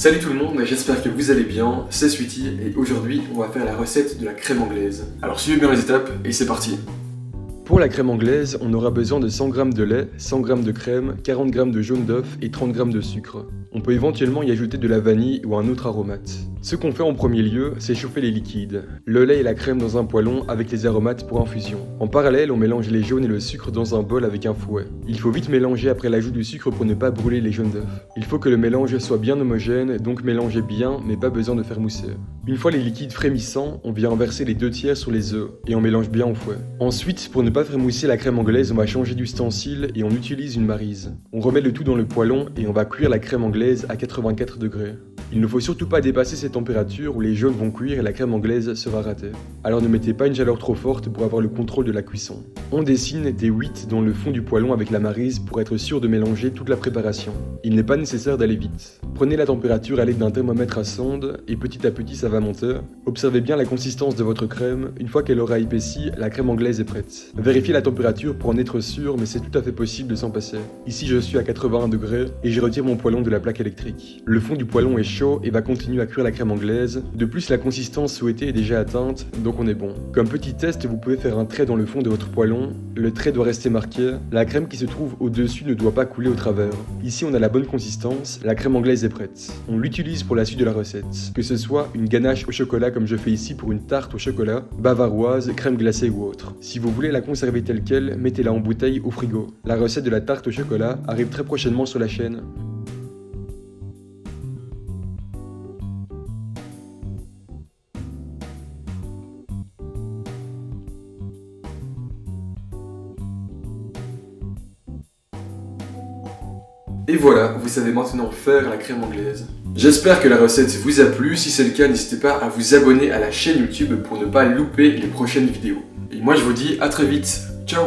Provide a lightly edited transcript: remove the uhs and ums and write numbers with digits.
Salut tout le monde, j'espère que vous allez bien, c'est Sweetie et aujourd'hui on va faire la recette de la crème anglaise. Alors suivez bien les étapes et c'est parti. Pour la crème anglaise, on aura besoin de 100 g de lait, 100 g de crème, 40 g de jaune d'œuf et 30 g de sucre. On peut éventuellement y ajouter de la vanille ou un autre aromate. Ce qu'on fait en premier lieu, c'est chauffer les liquides, le lait et la crème dans un poêlon avec les aromates pour infusion. En parallèle, on mélange les jaunes et le sucre dans un bol avec un fouet. Il faut vite mélanger après l'ajout du sucre pour ne pas brûler les jaunes d'œuf. Il faut que le mélange soit bien homogène, donc mélangez bien, mais pas besoin de faire mousser. Une fois les liquides frémissants, on vient verser les 2/3 sur les œufs et on mélange bien au fouet. Ensuite, pour ne pas faire mousser la crème anglaise, on va changer d'ustensile et on utilise une maryse. On remet le tout dans le poêlon et on va cuire la crème anglaise à 84 degrés. Il ne faut surtout pas dépasser cette température où les jaunes vont cuire et la crème anglaise sera ratée. Alors ne mettez pas une chaleur trop forte pour avoir le contrôle de la cuisson. On dessine des 8 dans le fond du poêlon avec la maryse pour être sûr de mélanger toute la préparation. Il n'est pas nécessaire d'aller vite. Prenez la température à l'aide d'un thermomètre à sonde et petit à petit ça va monter. Observez bien la consistance de votre crème. Une fois qu'elle aura épaissi, la crème anglaise est prête. Vérifiez la température pour en être sûr, mais c'est tout à fait possible de s'en passer. Ici je suis à 81 degrés et je retire mon poêlon de la plaque électrique. Le fond du poêlon est chaud et va continuer à cuire la crème anglaise. De plus, la consistance souhaitée est déjà atteinte, donc on est bon. Comme petit test, vous pouvez faire un trait dans le fond de votre poêlon. Le trait doit rester marqué. La crème qui se trouve au-dessus ne doit pas couler au travers. Ici, on a la bonne consistance. La crème anglaise est prête. On l'utilise pour la suite de la recette. Que ce soit une ganache au chocolat comme je fais ici pour une tarte au chocolat, bavaroise, crème glacée ou autre. Si vous voulez la conserver telle quelle, mettez-la en bouteille au frigo. La recette de la tarte au chocolat arrive très prochainement sur la chaîne. Et voilà, vous savez maintenant faire la crème anglaise. J'espère que la recette vous a plu, si c'est le cas, n'hésitez pas à vous abonner à la chaîne YouTube pour ne pas louper les prochaines vidéos. Et moi je vous dis à très vite, ciao!